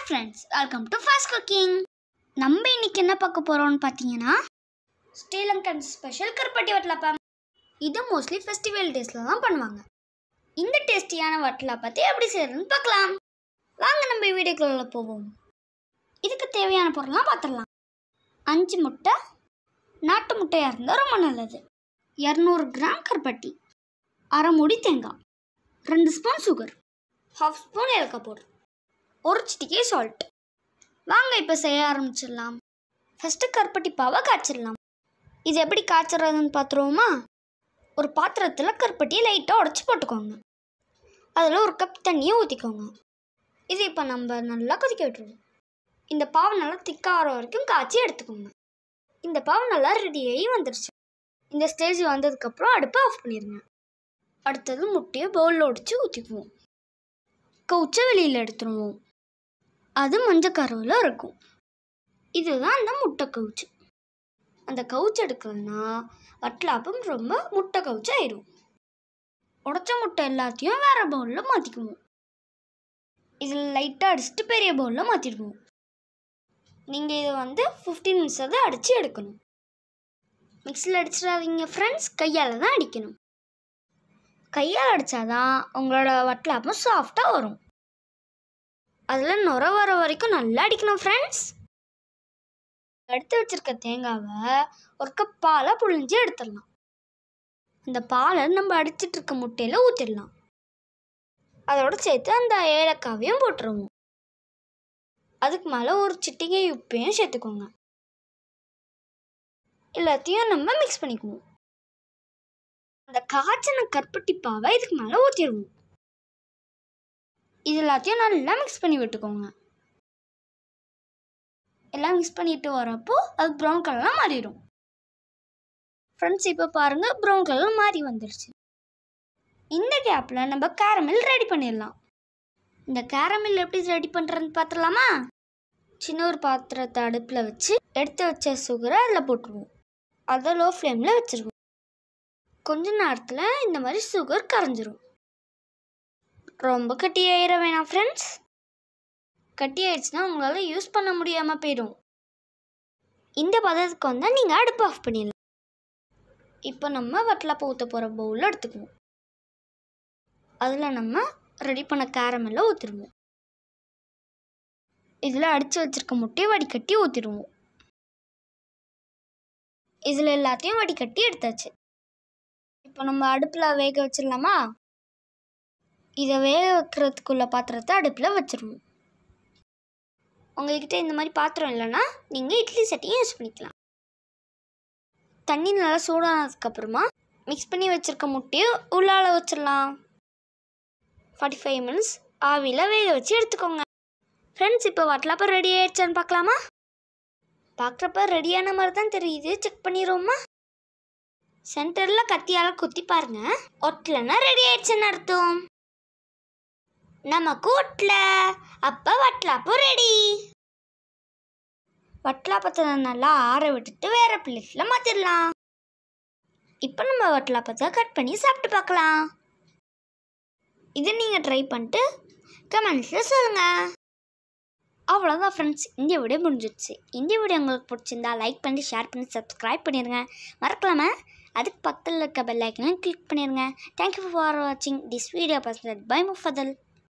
friends, welcome to Fast Cooking. நம்ம இன்னைக்கு என்ன பார்க்க போறோம்னு பாத்தீங்கன்னா Sri Lankan special Karuppatti Vattalapam. இது mostly festival daysல தான் பண்ணுவாங்க. இந்த டேஸ்டியான வட்டலாப்பத்தை எப்படி செய்யறதுன்னு பார்க்கலாம். வாங்க நம்ம வீடியோக்குள்ள போவோம். இதுக்கு தேவையான பொருள்லாம் பார்த்துடலாம். 5 முட்டை, நாட்டு முட்டையா இருந்தா ரொம்ப நல்லது. 200 கிராம் கருப்பட்டி, அரை மூடி தேங்காய், 2 ஸ்பூன் சுகர், 1/2 ஸ்பூன் ஏலக்காய் பவுடர், 1 சிட்டிகை சால்ட். வாங்க இப்போ செய்ய ஆரம்பிச்சிடலாம். ஃபஸ்ட்டு கருப்பட்டி பாவை காய்ச்சிடலாம். இது எப்படி காய்ச்சறதுன்னு பார்த்துருவோமா? ஒரு பாத்திரத்தில் கருப்பட்டியை லைட்டாக உடச்சி போட்டுக்கோங்க. அதில் 1 கப் தண்ணியை ஊற்றிக்கோங்க. இது இப்போ நம்ம நல்லா கொதிக்க விட்டுருவோம். இந்த பாவை நல்லா திக்காகிற வரைக்கும் காய்ச்சி எடுத்துக்கோங்க. இந்த பாவை நல்லா ரெடியாகி வந்துடுச்சு. இந்த ஸ்டேஜ் வந்ததுக்கப்புறம் அடுப்பை ஆஃப் பண்ணிடுங்க. அடுத்தது முட்டையை பவுலில் உடச்சி ஊற்றிக்குவோம். கவுச்சை வெளியில் எடுத்துருவோம். அது மஞ்சள் கருவில் இருக்கும். இதுதான் அந்த முட்டை கவுச்சு. அந்த கவுச்சு எடுக்கலன்னா வட்டலாப்பம் ரொம்ப முட்டை கவுச்சு ஆயிடும். உடச்ச முட்டை எல்லாத்தையும் வேற பவுலில் மாற்றிக்குவோம். இதில் லைட்டாக அடிச்சுட்டு பெரிய பவுலில் மாற்றிடுவோம். நீங்கள் இதை 15 மினிட்ஸ் தான் அடித்து எடுக்கணும். மிக்ஸியில் அடிச்சிடாதீங்க ஃப்ரெண்ட்ஸ், கையால் தான் அடிக்கணும். கையால் அடித்தாதான் உங்களோட வட்டலாப்பம் சாஃப்டாக வரும். அதில் நுர வர வரைக்கும் நல்லா அடிக்கணும் ஃப்ரெண்ட்ஸ். எடுத்து வச்சிருக்க தேங்காவை 1 கப் பாலை புழிஞ்சு எடுத்துடலாம். அந்த பாலை நம்ம அடிச்சிட்டு இருக்க முட்டையில் ஊற்றிடலாம். அதோட சேர்த்து அந்த ஏலக்காவையும் போட்டுருவோம். அதுக்கு மேலே 1 சிட்டிகை உப்பையும் சேர்த்துக்கோங்க. எல்லாத்தையும் நம்ம மிக்ஸ் பண்ணிக்குவோம். அந்த காய்ச்சின கருப்பட்டி பாவை இதுக்கு மேலே ஊற்றிடுவோம். இது எல்லாத்தையும் நல்லா மிக்ஸ் பண்ணி விட்டுக்கோங்க. எல்லாம் மிக்ஸ் பண்ணிட்டு வரப்போ அது ப்ரௌன் கலர்லாம் மாறிடும். ஃப்ரெண்ட்ஸ் இப்போ பாருங்கள், ப்ரௌன் கலர் மாறி வந்துடுச்சு. இந்த கேப்பில் நம்ம கேரமல் ரெடி பண்ணிடலாம். இந்த கேரமல் எப்படி ரெடி பண்ணுறதுன்னு பார்த்துடலாமா? சின்ன ஒரு பாத்திரத்தை அடுப்பில் வச்சு எடுத்து வச்ச சுகரை அதில் போட்டுருவோம். அதை லோ ஃப்ளேமில் வச்சுருவோம். கொஞ்ச நேரத்தில் இந்த மாதிரி சுகர் கரைஞ்சிரும். ரொம்ப கட்டியாயிட வேணாம் ஃப்ரெண்ட்ஸ். கட்டி ஆயிடுச்சுன்னா உங்களால் யூஸ் பண்ண முடியாமல் போயிடும். இந்த பதத்துக்கு வந்தால் நீங்கள் அடுப்பு ஆஃப் பண்ணிடலாம். இப்போ நம்ம வட்டலாப்பம் ஊற்ற போகிற பவுலில் எடுத்துக்குவோம். அதில் நம்ம ரெடி பண்ண கேரமெல்ல ஊற்றிடுவோம். இதில் அடித்து வச்சுருக்க முட்டையை வடிகட்டி ஊற்றிடுவோம். இதில் எல்லாத்தையும் வடிகட்டி எடுத்தாச்சு. இப்போ நம்ம அடுப்பில் வேக வச்சிடலாமா? இதை வேக வைக்கிறதுக்குள்ள பாத்திரத்தை அடுப்பில் வச்சுருவோம். உங்கள்கிட்ட இந்த மாதிரி பாத்திரம் இல்லைன்னா நீங்கள் இட்லி சட்டியும் யூஸ் பண்ணிக்கலாம். தண்ணி நல்லா சூடானதுக்கப்புறமா மிக்ஸ் பண்ணி வச்சுருக்க முட்டையை உள்ளால வச்சிடலாம். 45 மினிட்ஸ் ஆவியில் வேக வச்சு எடுத்துக்கோங்க. ஃப்ரெண்ட்ஸ் இப்போ வட்டலாப்பம் ரெடி ஆயிடுச்சான்னு பார்க்கலாமா? பார்க்குறப்ப ரெடியான மாதிரி தான் தெரியுது. செக் பண்ணிடுவோமா? சென்டரில் கத்தியால் குத்தி பாருங்க. ஒட்டலைன்னா ரெடி ஆயிடுச்சுன்னு அர்த்தம். நமக்கு ஒட்டல, அப்போ வட்டலாப்பம் ரெடி. வட்டலாப்பத்தை நல்லா ஆற விட்டுட்டு வேற பிளேட்டில் மாற்றிடலாம். இப்போ நம்ம வட்டலாப்பத்தை கட் பண்ணி சாப்பிட்டு பார்க்கலாம். இதை நீங்கள் ட்ரை பண்ணிட்டு கமெண்ட்ஸில் சொல்லுங்கள். அவ்வளோதான் ஃப்ரெண்ட்ஸ், இந்த வீடியோ முடிஞ்சிடுச்சு. இந்த வீடியோ உங்களுக்கு பிடிச்சிருந்தா லைக் பண்ணி ஷேர் பண்ணி சப்ஸ்கிரைப் பண்ணிடுங்க. மறக்கலாமா? அதுக்கு பக்கத்தில் இருக்க பெல் ஐக்கனையும் கிளிக் பண்ணிடுங்க. தேங்க்யூ ஃபார் வாட்சிங் திஸ் வீடியோ. பை முஃபதல்.